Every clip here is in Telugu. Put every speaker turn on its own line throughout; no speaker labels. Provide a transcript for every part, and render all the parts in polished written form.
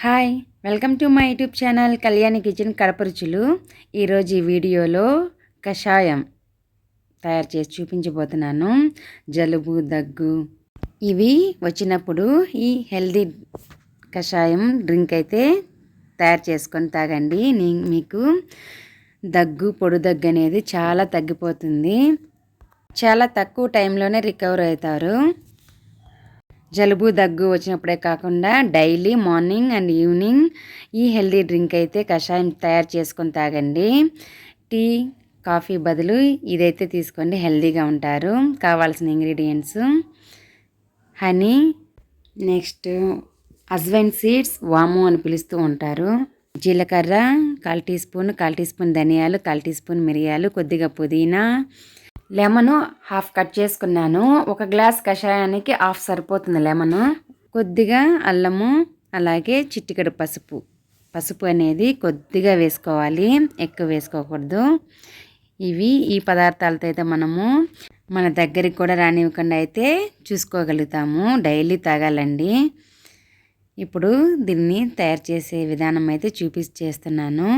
Hi welcome to my YouTube channel Kalyani kitchen Kadapa రుచులు. ఈరోజు ఈ వీడియోలో కషాయం తయారు చేసి చూపించబోతున్నాను. జలుబు దగ్గు ఇవి వచ్చినప్పుడు ఈ హెల్దీ కషాయం డ్రింక్ అయితే తయారు చేసుకొని తాగండి. మీకు పొడి దగ్గు అనేది చాలా తగ్గిపోతుంది. చాలా తక్కువ టైంలోనే రికవర్ అవుతారు. జలుబు దగ్గు వచ్చినప్పుడే కాకుండా డైలీ మార్నింగ్ అండ్ ఈవినింగ్ ఈ హెల్దీ డ్రింక్ అయితే కషాయం తయారు చేసుకొని తాగండి. టీ కాఫీ బదులు ఇదైతే తీసుకోండి, హెల్దీగా ఉంటారు. కావాల్సిన ingredients honey, next ajwain seeds, వాము అని పిలుస్తూ ఉంటారు, జీలకర్ర 1/4 టీ స్పూన్ ధనియాలు, 1/4 టీ స్పూన్ మిరియాలు, కొద్దిగా పుదీనా, లెమను హాఫ్ కట్ చేసుకున్నాను. ఒక గ్లాస్ కషాయానికి హాఫ్ సరిపోతుంది లెమను. కొద్దిగా అల్లము, అలాగే చిటికెడు పసుపు అనేది కొద్దిగా వేసుకోవాలి, ఎక్కువ వేసుకోకూడదు. ఈ పదార్థాలతో అయితే మనము మన దగ్గరికి కూడా రానివ్వకుండా అయితే చూసుకోగలుగుతాము. డైలీ తాగాలండి. ఇప్పుడు దీన్ని తయారు చేసే విధానం అయితే చేస్తున్నాను.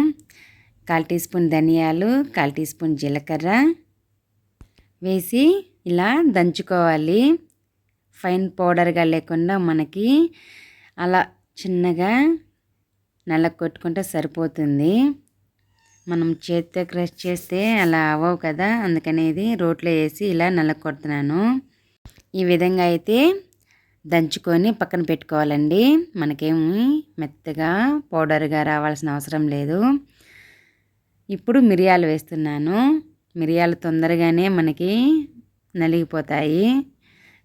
1/4 టీ స్పూన్ ధనియాలు, 1/4 టీ స్పూన్ జీలకర్ర వేసి ఇలా దంచుకోవాలి. ఫైన్ పౌడర్గా లేకుండా మనకి అలా చిన్నగా కొట్టుకుంటే సరిపోతుంది. మనం చేతితో క్రష్ చేస్తే అలా అవ్వవు కదా, అందుకనేది రోట్లో వేసి ఇలా కొడుతున్నాను. ఈ విధంగా అయితే దంచుకొని పక్కన పెట్టుకోవాలండి. మనకేమి మెత్తగా పౌడర్గా రావాల్సిన అవసరం లేదు. ఇప్పుడు మిరియాలు వేస్తున్నాను. మిరియాలు తొందరగానే మనకి నలిగిపోతాయి.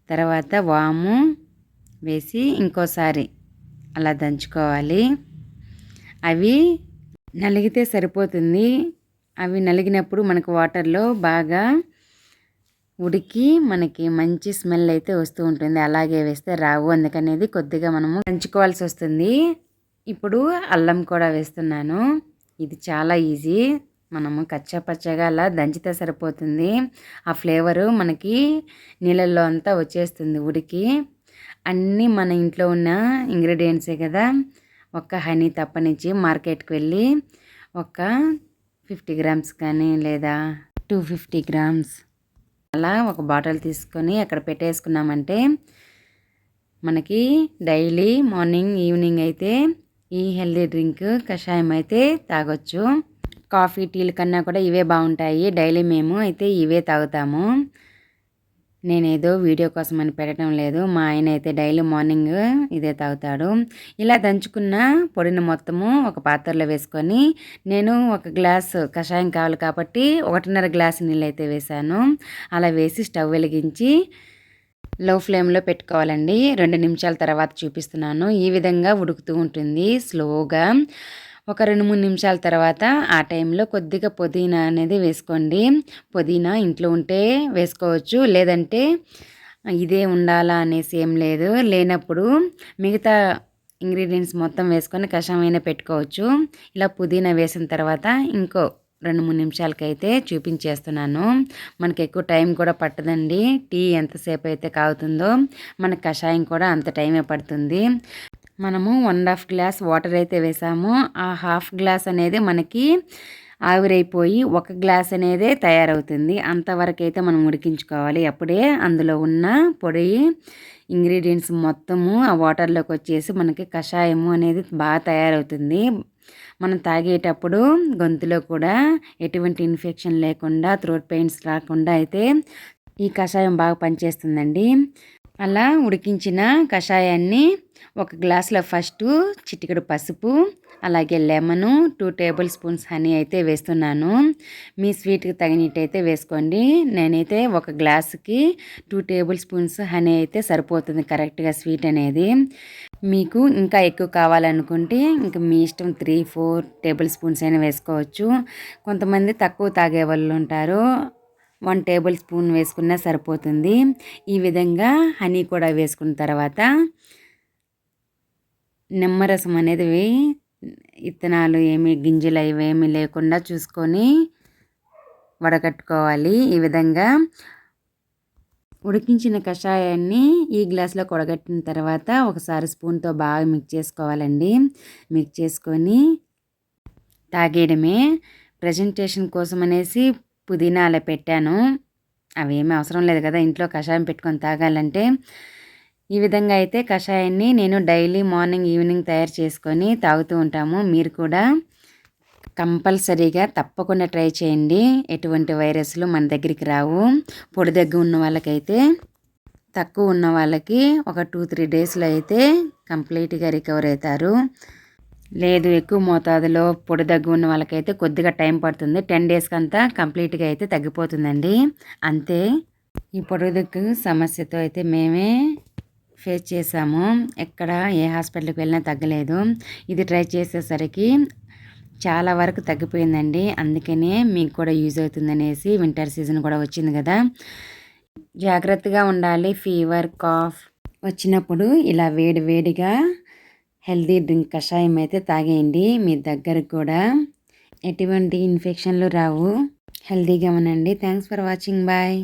తర్వాత వాము వేసి ఇంకోసారి అలా దంచుకోవాలి. అవి నలిగితే సరిపోతుంది. అవి నలిగినప్పుడు మనకు వాటర్లో బాగా ఉడికి మనకి మంచి స్మెల్ అయితే వస్తూ ఉంటుంది. అలాగే వేస్తే రావు, అందుకనేది కొద్దిగా మనము దంచుకోవాల్సి వస్తుంది. ఇప్పుడు అల్లం కూడా వేస్తున్నాను. ఇది చాలా ఈజీ. మనము కచ్చాపచ్చగా అలా దంచితే సరిపోతుంది. ఆ ఫ్లేవరు మనకి నీళ్ళల్లో అంతా వచ్చేస్తుంది ఉడికి. అన్నీ మన ఇంట్లో ఉన్న ఇంగ్రీడియంట్సే కదా. ఒక హనీ తప్పనిచ్చి మార్కెట్కి వెళ్ళి ఒక 50 గ్రామ్స్ కానీ లేదా 250 గ్రామ్స్ అలా ఒక బాటిల్ తీసుకొని అక్కడ పెట్టేసుకున్నామంటే మనకి డైలీ మార్నింగ్ ఈవినింగ్ అయితే ఈ హెల్దీ డ్రింక్ కషాయం అయితే తాగొచ్చు. కాఫీ టీల కన్నా కూడా ఇవే బాగుంటాయి. డైలీ మేము అయితే ఇవే తాగుతాము. నేనేదో వీడియో కోసం అని పెట్టడం లేదు. మా ఆయన అయితే డైలీ మార్నింగ్ ఇదే తాగుతాడు. ఇలా దంచుకున్న పొడిని మొత్తము ఒక పాత్రలో వేసుకొని నేను ఒక గ్లాసు కషాయం కావాలి కాబట్టి 1.5 గ్లాసు నీళ్ళు అయితే వేసాను. అలా వేసి స్టవ్ వెలిగించి లో ఫ్లేమ్లో పెట్టుకోవాలండి. 2 నిమిషాల తర్వాత చూపిస్తున్నాను. ఈ విధంగా ఉడుకుతూ ఉంటుంది స్లోగా. ఒక 2-3 నిమిషాల తర్వాత ఆ టైంలో కొద్దిగా పుదీనా అనేది వేసుకోండి. పుదీనా ఇంట్లో ఉంటే వేసుకోవచ్చు, లేదంటే ఇదే ఉండాలా అనేసి ఏం లేదు. లేనప్పుడు మిగతా ఇంగ్రీడియంట్స్ మొత్తం వేసుకొని కషాయం పెట్టుకోవచ్చు. ఇలా పుదీనా వేసిన తర్వాత ఇంకో 2-3 నిమిషాలకైతే చూపించేస్తున్నాను. మనకి ఎక్కువ టైం కూడా పట్టదండి. టీ ఎంతసేపు అయితే కాగుతుందో మన కషాయం కూడా అంత టైమే పడుతుంది. మనము 1.5 గ్లాస్ వాటర్ అయితే వేసాము. ఆ హాఫ్ గ్లాస్ అనేది మనకి ఆవిరైపోయి 1 గ్లాస్ అనేది తయారవుతుంది. అంతవరకు అయితే మనం ఉడికించుకోవాలి. అప్పుడే అందులో ఉన్న పొడి ఇంగ్రీడియంట్స్ మొత్తము ఆ వాటర్లోకి వచ్చేసి మనకి కషాయము అనేది బాగా తయారవుతుంది. మనం తాగేటప్పుడు గొంతులో కూడా ఎటువంటి ఇన్ఫెక్షన్ లేకుండా, థ్రోట్ పెయిన్స్ రాకుండా అయితే ఈ కషాయం బాగా పనిచేస్తుందండి. అలా ఉడికించిన కషాయాన్ని ఒక గ్లాసులో ఫస్ట్ చిటికెడు పసుపు, అలాగే లెమను, 2 టేబుల్ స్పూన్స్ హనీ అయితే వేస్తున్నాను. మీ స్వీట్కి తగినట్టయితే వేసుకోండి. నేనైతే ఒక గ్లాసుకి 2 టేబుల్ స్పూన్స్ హనీ అయితే సరిపోతుంది కరెక్ట్గా స్వీట్ అనేది. మీకు ఇంకా ఎక్కువ కావాలనుకుంటే ఇంకా మీ ఇష్టం 3-4 టేబుల్ స్పూన్స్ అయినా వేసుకోవచ్చు. కొంతమంది తక్కువ తాగే వాళ్ళు ఉంటారు, 1 టేబుల్ స్పూన్ వేసుకున్నా సరిపోతుంది. ఈ విధంగా హనీ కూడా వేసుకున్న తర్వాత నిమ్మరసం అనేది ఇత్తనాలు గింజలు ఇవేమీ లేకుండా చూసుకొని వడకట్టుకోవాలి. ఈ విధంగా ఉడికించిన కషాయాన్ని ఈ గ్లాస్లో కొడగట్టిన తర్వాత ఒకసారి స్పూన్తో బాగా మిక్స్ చేసుకోవాలండి. మిక్స్ చేసుకొని తాగేయడమే. ప్రజెంటేషన్ కోసం అనేసి పుదీనా అలా పెట్టాను. అవేమీ అవసరం లేదు కదా ఇంట్లో కషాయం పెట్టుకొని తాగాలంటే. ఈ విధంగా అయితే కషాయాన్ని నేను డైలీ మార్నింగ్ ఈవినింగ్ తయారు చేసుకొని తాగుతూ ఉంటాము. మీరు కూడా కంపల్సరీగా తప్పకుండా ట్రై చేయండి. ఎటువంటి వైరస్లు మన దగ్గరికి రావు. పొడి దగ్గు ఉన్న వాళ్ళకైతే, తక్కువ ఉన్న వాళ్ళకి ఒక 2-3 డేస్లో అయితే కంప్లీట్గా రికవర్ అవుతారు. లేదు ఎక్కువ మోతాదులో పొడి దగ్గు ఉన్న వాళ్ళకైతే కొద్దిగా టైం పడుతుంది. 10 డేస్కి అంతా కంప్లీట్గా అయితే తగ్గిపోతుందండి. అంతే. ఈ పొడి దగ్గు సమస్యతో అయితే మేమే ఫేస్ చేసాము. ఎక్కడ ఏ హాస్పిటల్కి వెళ్ళినా తగ్గలేదు. ఇది ట్రై చేసేసరికి చాలా వరకు తగ్గిపోయిందండి. అందుకనే మీకు కూడా యూజ్ అవుతుందనేసి, వింటర్ సీజన్ కూడా వచ్చింది కదా, జాగ్రత్తగా ఉండాలి. ఫీవర్, కాఫ్ వచ్చినప్పుడు ఇలా వేడిగా హెల్తీ డ్రింక్ కషాయం అయితే తాగేయండి. మీ దగ్గరకు కూడా ఎటువంటి ఇన్ఫెక్షన్లు రావు. హెల్తీగా ఉండండి. Thanks for watching. బాయ్.